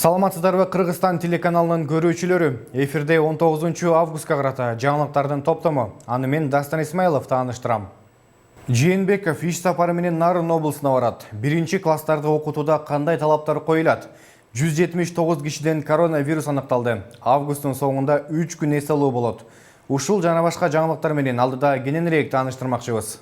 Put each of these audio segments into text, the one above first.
Саламатсыздарбы, Кыргызстан телеканалынын көрүүчүлөрү. Эфирде 19 августка карата жаңылыктардын топтому. Аны мен Дастан Исмаилов тааныштырам. Жээнбеков иш сапары менен Нарын облусуна барат. Биринчи класстарды окутууда кандай талаптар коюлат? 179 кишиден коронавирус аныкталды. Августтун соңунда 3 күн эс алуу болот. Ушул жана башка жаңылыктар менен алдыда кененирээк тааныштырмакчыбыз.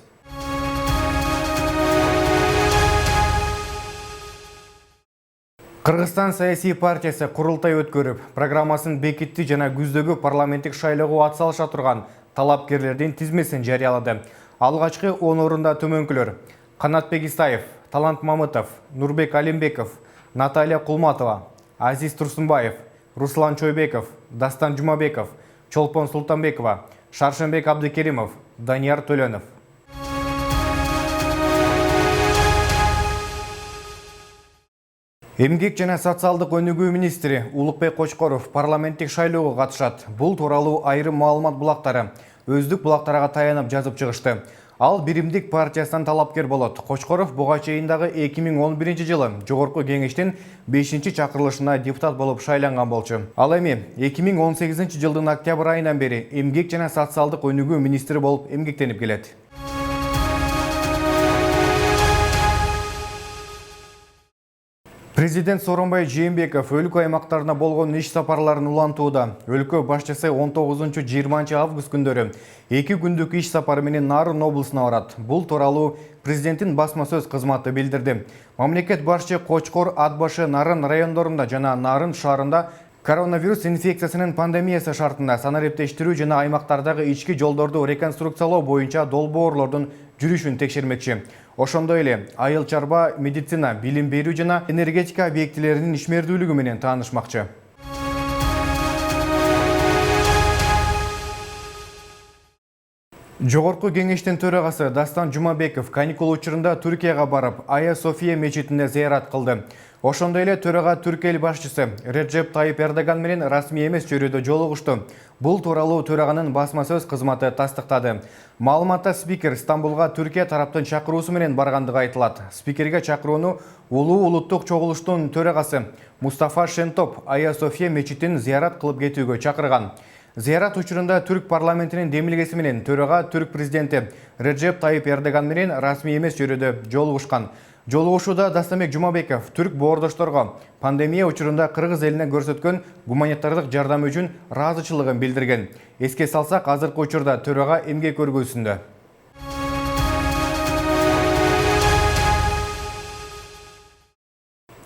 Кыргызстан саясий партиясы курултай өткөрүп, программасын бекитти жана күздөгү парламенттик шайлоого атсалыша турган талапкерлердин тизмесин жарыялады. Алгачкы 10 орунда төмөнкүлөр: Канатбек Исаев, Талант Мамытов, Нурбек Алимбеков, Наталья Кулматова, Азиз Турсунбаев, Руслан Чойбеков, Дастан Жумабеков, Чолпон Султанбекова, Шаршенбек Абдыкеримов, Данияр Төлөнов. Эмгек жана социалдык өнүгүү министри Улукбек Кочкоров парламенттик шайлоого катышат. Бул тууралуу айрым маалымат булактары өздүк булактарга таянып жазып чыгышты. Ал биримдик партиясынан талапкер болот. Кочкоров буга чейин дагы 2011 жылы жогорку кеңештин 5-чакырылышына депутат болуп шайланган болчу. Ал эми 2018 жылдын октябрь айынан бери эмгек жана социалдык өнүгүү министри болуп эмгектенип келет. Президент Сооронбай Жээнбеков өлкө аймактарына болгон иш сапарларын улантууда. Өлкө башчысы 19-20 август күндөрү 2 күндүк иш сапары менен Нарын облусуна барат. Бул тууралуу президенттин басма сөз кызматы билдирди. Мамлекет башчы Кочкор, Ат башы, Нарын райондорунда жана Нарын шаарында коронавирус инфекциясынын пандемиясы шартында санариптештирүү жана аймактардагы ички жолдорду реконструкциялоо боюнча долбоорлордун жүрүшүн текшермекчи. Ошондой эле айыл чарба, медицина, билим берүү жана энергетика объектилеринин ишмердүүлүгү менен таанышмакчы. Жогорку кеңештин төрагасы Дастан Жумабеков каникул учурунда Түркияга барып, Айя София мечитинде зыярат кылды. Ошондой эле төрага Түрк эл башчысы Реджеп Тайып Эрдоган менен расмий эмес жөрөдө жолугушту. Бул тууралуу төраганын басма сөз кызматы тастыктады. Маалыматта спикер Стамбулга Түркия тараптын чакыруусу менен баргандыгы айтылат. Спикерге чакырууну улуу улуттук чогулуштун төрагасы Мустафа Шентоп Айя София мечитин зыярат кылып кетүүгө чакырган. Зыярат учурунда Түрк парламентинин демилгеси менен төрага Түрк президенти Реджеп Тайып Эрдоган менен расмий эмес жөрөдө жолугушкан. Жолугушууда Дастамек Жумабеков түрк боордошторго пандемия учурунда Кыргыз элине көрсөткөн гуманитардык жардам үчүн ыраазычылыгын билдирген. Эске салсак, азыркы учурда төрага эмгек көргөзүндө.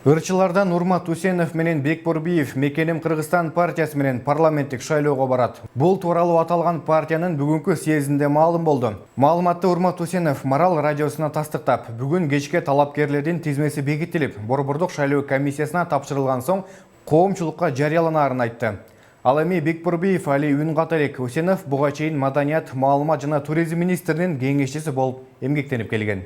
Ырчылардан Урмат Усенов менен Бекбурбиев Мекеним Кыргызстан партиясы менен парламенттик шайлоого барат. Бул тууралуу аталган партиянын бүгүнкү съездинде маалым болду. Маалыматты Урмат Усенов Марал радиосуна тастыктап, бүгүн кечке талапкерлердин тизмеси бекитилип, борбордук шайлоо комиссиясына тапшырылган соң коомчулукка жарыяланаарын айтты. Ал эми Бекбурбиев али үн ката элек. Усенов буга чейин маданият, маалымат жана туризм министринин кеңешчиси болуп эмгектенип келген.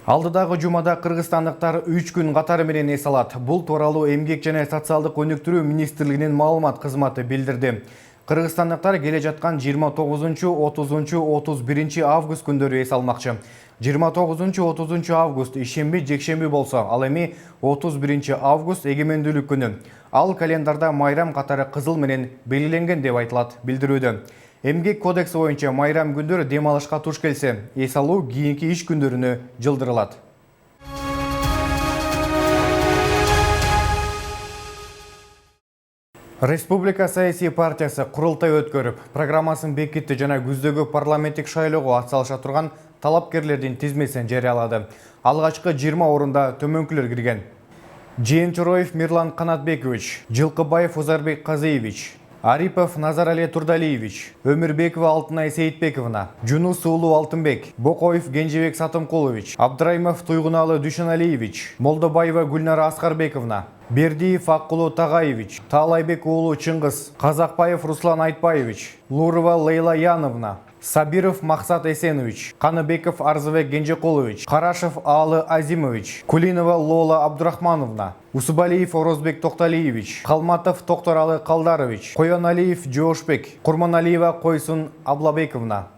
Алдыдагы жумада кыргызстандыктар 3 күн катары менен эс алат. Бул тууралуу эмгек жана социалдык өнүктүрүү министрлигинин маалымат кызматы билдирди. Кыргызстандыктар келе жаткан 29-30-31 август күндөрү эс алмакчы. 29-30 август ишемби, жекшемби болсо, ал эми 31 август эгемендүүлүк күнү. Ал календарда майрам катары кызыл менен белгиленген деп айтылат билдирүүдө. Эмгек кодекси боюнча майрам күндөр дем алышка туш келсе, эс алуу кийинки иш күндөрүнө жылдырылат. Республика саясий партиясы курултай өткөрүп, программасын бекитти жана күздөгү парламенттик шайлоого атсалыша турган талапкерлердин тизмесин жарыялады. Алгачкы 20 орунда төмөнкүлөр кирген: Жээнчороев Мирлан Канатбекович, Жылкыбаев Узарбек Казыевич, Арипов Назарали Турдалиевич, Өмүрбекова Алтынай Сейитбековна, Жунус уулу Алтынбек, Бокоев Генжебек Сатымкулович, Абдраймов Туйгуналы Дүйшөналиевич, Молдобаева Гүлнара Аскарбековна, Бердиев Аккулу Тагаевич, Таалайбек уулу Чыңгыз, Казакбаев Руслан Айтбаевич, Лурова Лейла Яновна, Сабиров Мақсат Эсенович, Каныбеков Арзыбек Генжекулович, Карашев Аалы Азимович, Кулинова Лола Абдурахмановна, Усубалиев Орозбек Токталиевич, Калматов Токторалы Калдарович, Коёналиев Жоошбек, Курманалиева Койсун Аблабековна.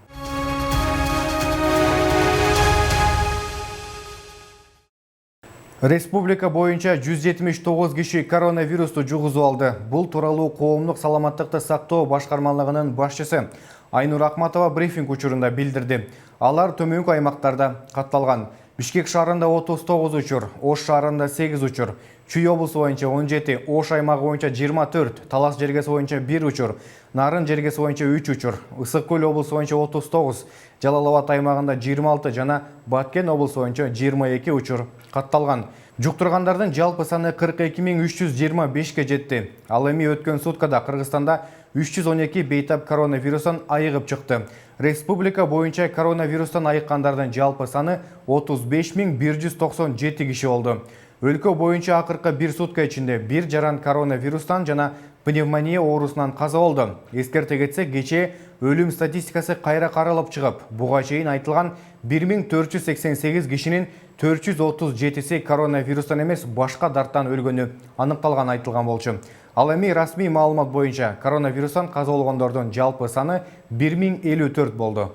Республика боюнча 179 киши коронавирусту жугузуп алды. Бул тууралуу коомдук саламаттыкты сактоо башкармалыгынын башчысы Айнур Акматова брифинг учурунда билдирди. Алар төмөнкү аймактарда катталган. Бишкек шаарында 39 учур, Ош шаарында 8 учур, Чүй облусу боюнча 17, Ош аймагы боюнча 24, Талас жергеси боюнча 1 учур, Нарын жергеси боюнча 3 учур, Ысык көл облусу боюнча 39, Жалал Абад аймагында 26 жана Баткен облусу боюнча 22 учур катталган. Жуктургандардын жалпы саны 42325 жетти. Ал эми өткөн суткада Кыргызстанда 312 бейтап коронавирустан айыгып чыкты. Республика боюнча коронавирустан айыккандардын жалпы саны 35197 киши болду. Өлкө боюнча акыркы бир сутка ичинде бир жаран коронавирустан жана пневмония оорусунан каза болду. Эскерте кетсек, кечээ өлүм статистикасы кайра каралып чыгып, буга чейин айтылган 1488 кишинин 437си коронавирустан эмес башка дарттан өлгөнү аныкталган айтылган болчу. Ал эми расмий маалымат боюнча коронавирустан каза болгондордун жалпы саны 1054 болду.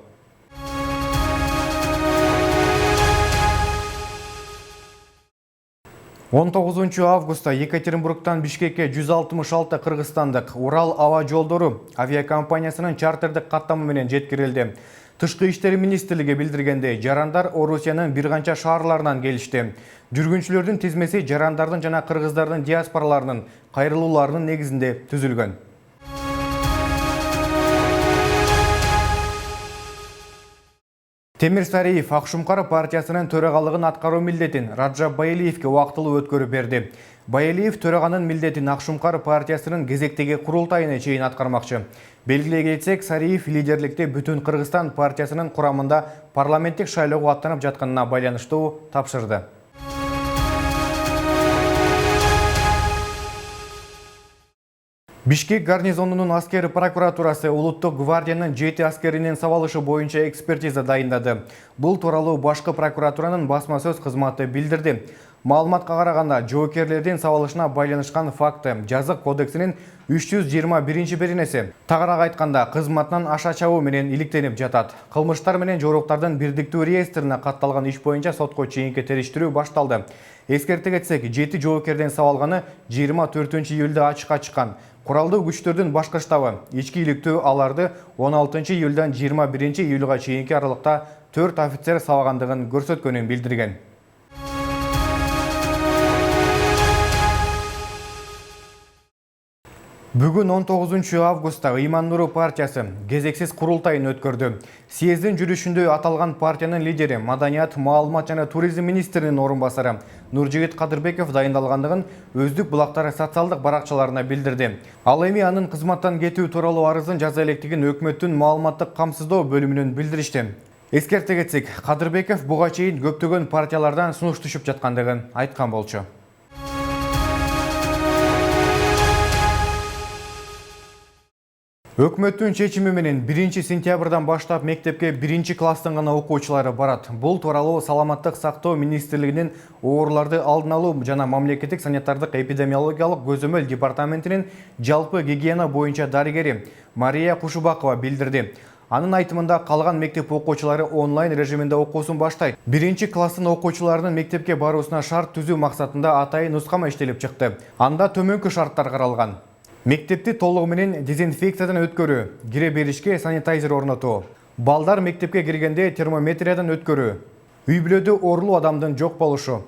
19 августта Екатеринбургтан Бишкекке 166 кыргызстандык Урал аба жолдору авиакомпаниясынын чартердик каттамы менен жеткирилди. Тышкы иштер министрлиги билдиргендей, жарандар Орусиянын бир канча шаарларынан келишти. Жүргүнчүлөрдүн тизмеси жарандардын жана кыргыздардын диаспораларынын кайрылууларынын негизинде түзүлгөн. Темир Сариев Акшумкар партиясынын төрагалыгын аткаруу милдетин Раджаб Байалиевке убактылуу өткөрүп берди. Байалиев төраганын милдетин Акшумкар партиясынын кезектеги курултайына чейин аткармакчы. Белгилей кетсек, Сариев лидерликте Бүтүн Кыргызстан партиясынын курамында парламенттик шайлоого аттанып жатканына байланыштуу тапшырды. Бишкек гарнизонунун аскери прокуратурасы Улуттук гвардиянын 7 аскеринин сабалышы боюнча экспертиза дайындады. Бул тууралуу башкы прокуратуранын басма сөз кызматы билдирди. Маалыматка караганда, жоокерлердин сабалышына байланышкан факты жазык кодексинин 321 беренеси. Тагыраак айтканда, кызматынан аша чабуу менен иликтенип жатат. Кылмыштар менен жоруктардын бирдиктүү реестрине катталган иш боюнча сотко чейинки териштирүү башталды. Эскерте кетсек, 7 жоокердин сабалганы 24-июлда ачыкка чыккан. Куралдуу күчтөрдүн башкы штабы ички иликтөө аларды 16-июлдан 21-июлга чейинки аралыкта 4 офицер сабагандыгын көрсөткөнүн билдирген. Бүгүн 19 августта Ыйман Нуру партиясы кезексиз курултайын өткөрдү. Съездин жүрүшүндө аталган партиянын лидери, маданият, маалымат жана туризм министринин орун басары Нуржигит Кадырбеков дайындалгандыгын өздүк булактары социалдык баракчаларына билдирди. Ал эми анын кызматтан кетүү тууралуу арызын жаза электигин өкмөттүн маалыматтык камсыздоо бөлүмүнөн билдиришти. Эскерте кетсек, Кадырбеков буга чейин көптөгөн партиялардан сунуш түшүп жаткандыгын айткан болчу. Өкмөттүн чечими менен 1-сентябрдан баштап мектепке 1-класстын гана окуучулары барат. Бул тууралуу Саламаттык сактоо министрлигинин ооруларды алдын алуу жана мамлекеттик санитардык эпидемиологиялык көзөмөл департаментинин жалпы гигиена боюнча дарыгери Мария Кушубакова билдирди. Анын айтымында, калган мектеп окуучулары онлайн режиминде окуусун баштайт. 1-класстын окуучуларынын мектепке баруусуна шарт түзүү максатында атайын нускама иштелип чыкты. Анда төмөнкү шарттар каралган. Мектепти толугу менен дезинфекциядан өткөрүү, кире беришке санитайзер орнотуу, балдар мектепке киргенде термометриядан өткөрүү, үй бүлөдө оорулуу адамдын жок болушу.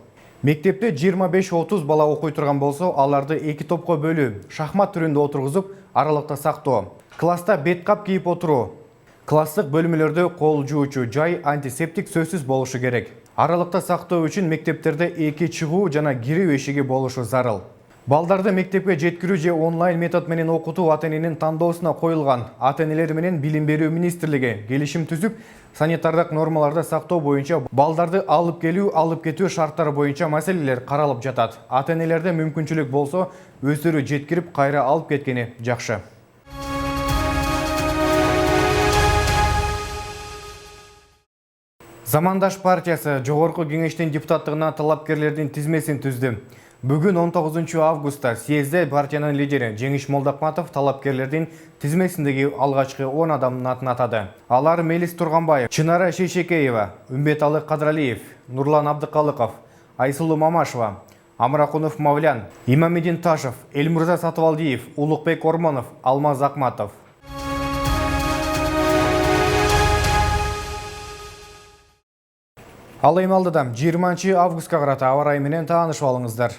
Мектепте 25-30 бала окуй турган болсо, аларды 2 топко бөлүү, шахмат түрүндө отургузуп, аралыкта сактоо. Класста бет кап кийип отуруу. Класстык бөлмөлөрдө кол жуучу жай, антисептик сөзсүз болушу керек. Аралыкта сактоо үчүн мектептерде 2 чыгуу жана кирүү эшиги болушу зарыл. Балдарды мектепке жеткирүү же онлайн метод менен окутуу ата-эненин тандоосуна коюлган. Ата-энелер менен билим берүү министрлиги келишим түзүп, санитардык нормаларды сактоо боюнча балдарды алып келүү, алып кетүү шарттары боюнча маселелер каралып жатат. Ата-энелерде мүмкүнчүлүк болсо, өздөрү жеткирип, кайра алып кеткени жакшы. Замандаш партиясы Жогорку кеңештин депутаттыгына талапкерлердин тизмесин түздү. Бүгүн 19 августта съезде партиянын лидери Жеңиш Молдакматов талапкерлердин тизмесиндеги алгачкы 10 адамдын атын атады. Алар Мелис Турганбаев, Чынара Шейшекеева, Үмбеталы Кадралиев, Нурлан Абдыкалыков, Айсулу Мамашева, Амракунов Мавлян, Имамедин Ташев, Эльмурза Сатывалдиев, Улукбек Ормонов, Алмаз Акматов. Ал эми 20 августка карата аба ырайы менен таанышып алыңыздар.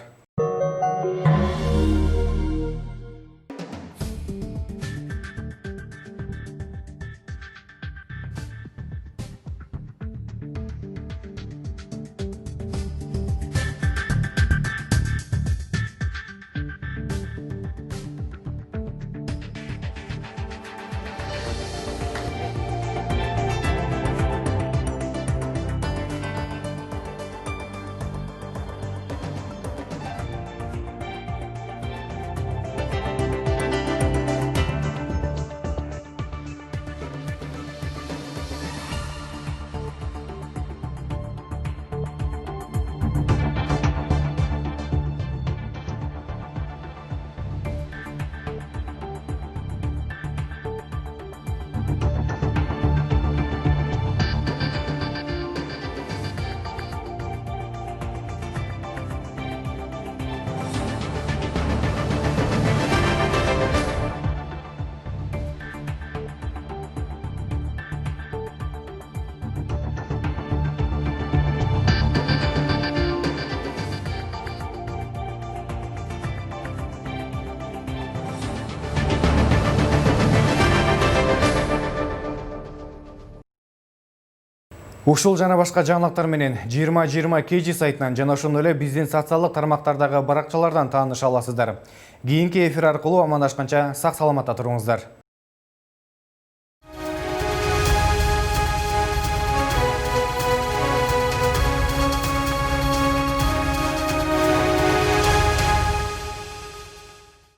Ушул жана башка жаңылыктар менен 2020 KG сайтынан жана ошондой эле биздин социалдык тармактардагы баракчалардан тааныша аласыздар. Кийинки эфир аркылуу амандашканча сак саламатта туруңуздар.